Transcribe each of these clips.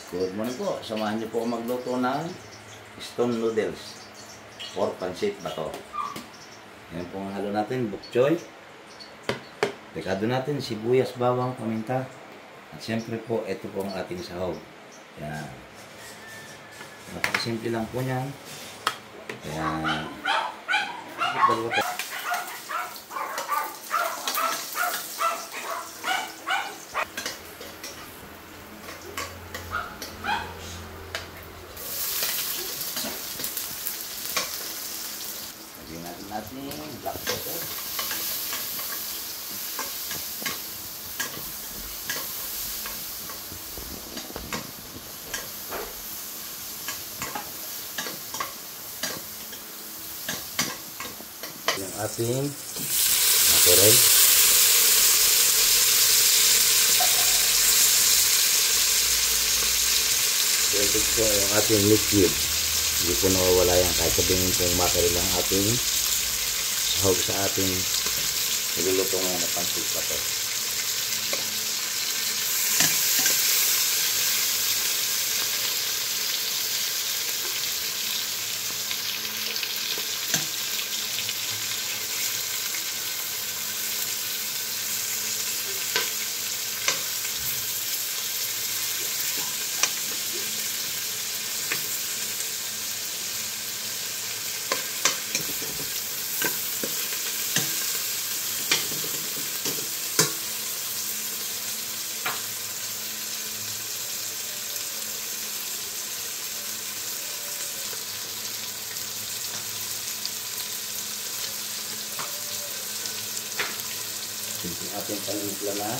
Good morning po. Samahan niyo po magluto ng stone noodles or pancit bato. Yan po ang halo natin, bok choy. Rekado natin, sibuyas, bawang, paminta. At siyempre po, ito po ang ating sahog. Yan. Napakasimple lang po niyan. Yan. Dalawa tayo. Lagyan natin black pepper. Yung ating mackerel. Ito po yung ating meat cube. Hindi po nawawala yan kahit sabihin pong mackerel ang ating sahog sa ating niluluto ngayon na pancit bato. Yung ating panimpla na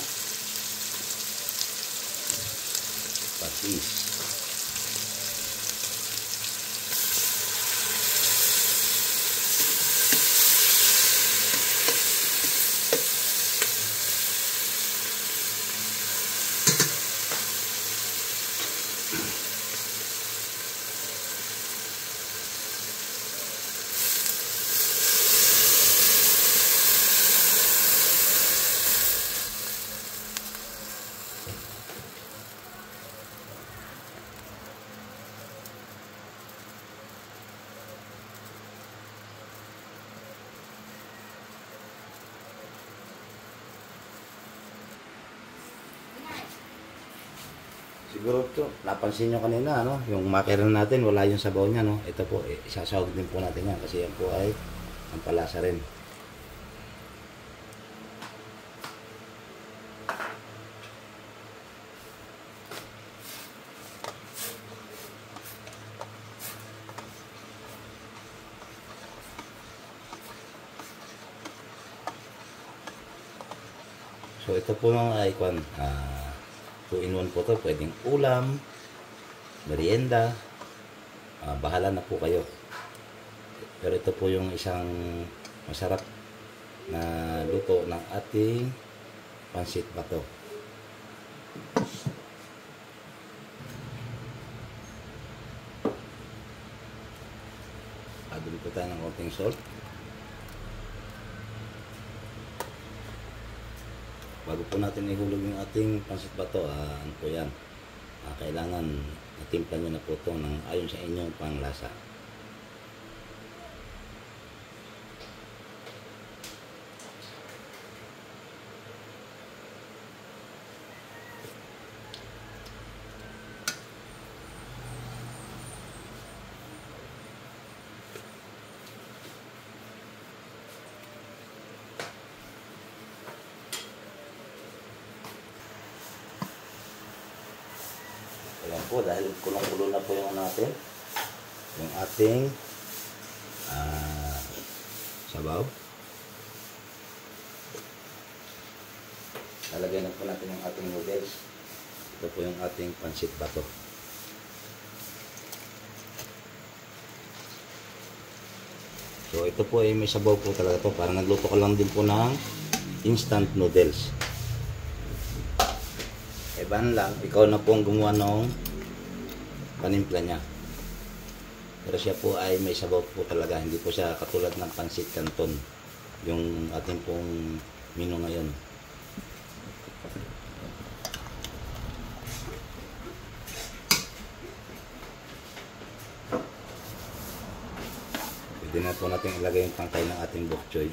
patis. Siguro ito, napansin nyo kanina, no? Yung mackerel natin, wala yung sabaw niya, no? Ito po, isasahog din po natin yan kasi yan po ay ang palasa rin. So ito po mga icon, 2-in-1 po ito, pwedeng ulam, merienda, bahala na po kayo. Pero ito po yung isang masarap na luto ng ating pancit bato. Aduli po tayo ng konting salt. Bago po natin ihulog yung ating pancit bato, ano po yan, kailangan natimpla nyo na po ito ng ayon sa inyong panglasa. Ayan po, dahil kulong-kulo na po yung natin, yung ating sabaw. Lalagyan na po natin yung ating noodles. Ito po yung ating pancit bato. So ito po ay may sabaw po talaga to. Parang nagluto ka lang din po ng instant noodles. Eban lang, ikaw na po ang gumawa ng panimpla niya. Pero siya po ay may sabaw po talaga. Hindi po siya katulad ng pancit canton, yung ating pong menu ngayon. pwede na po natin ilagay yung tangkay ng ating bok choy.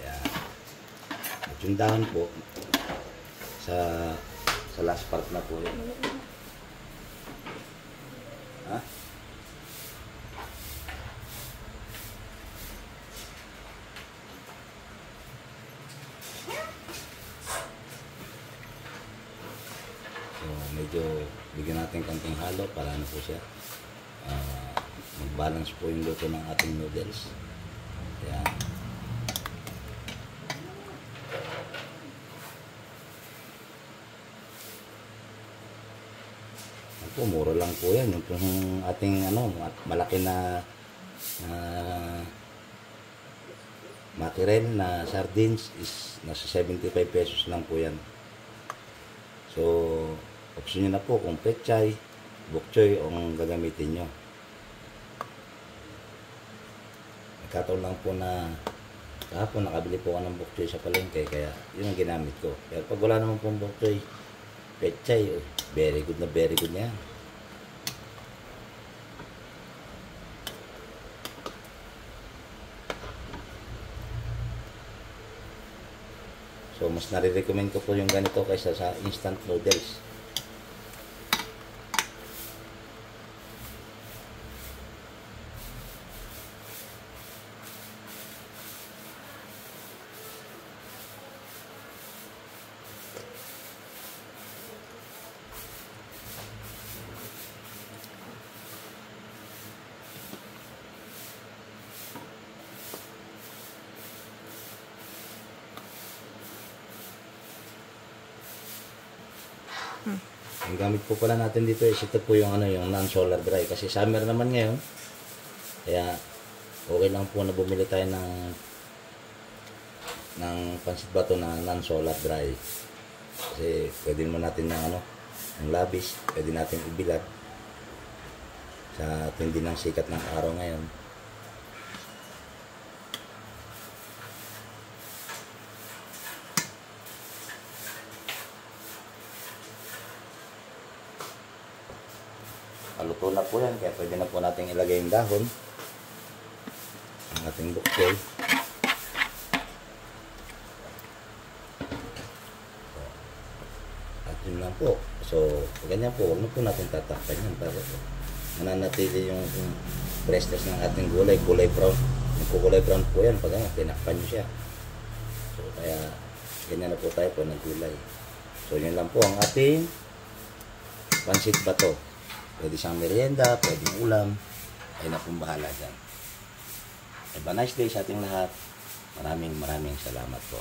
Ayan. At yung dahon po, sa last part na po yun. Ha? So, medyo bigyan natin konting halo para ano po siya. Mag-balance po yung luto ng ating noodles. Ayan. Po, mura lang po yan. Yung ating malaki na mackerel na sardines is nasa 75 pesos lang po yan. So, option nyo na po kung pechay, bok choy o ang gagamitin nyo. Nagkataon lang po na kahapon nakabili po ako ng bok choy sa palengke, kaya yun ang ginamit ko. Pero pag wala naman pong bok choy, pechay, very good na yan. So, mas nare-recommend ko po yung ganito kaysa sa instant noodles. Ang gamit po pala natin dito is ito po yung yung non-solar dry kasi summer naman ngayon. Kaya okay lang po na bumili tayo ng pansit bato na non-solar dry. Kasi pwede mo natin ng labis, pwede natin ibilad sa tindi ng sikat ng araw ngayon. Maluto na po yan, kaya pwede na po natin ilagay yung dahon ang ating bok choy. At yun lang po. So, ganyan po, huwag na po natin tatakpan yan para mananatili yung freshness ng ating gulay, kulay brown. Kulay brown po yan pag tinakpan nyo siya. So, kaya ganyan na po tayo po ng gulay. So, yun lang po ang ating pansit bato. Pwede siyang merienda, pwedeng ulam. Ay na pong bahala dyan. Have a nice day sa ating lahat. Maraming salamat po.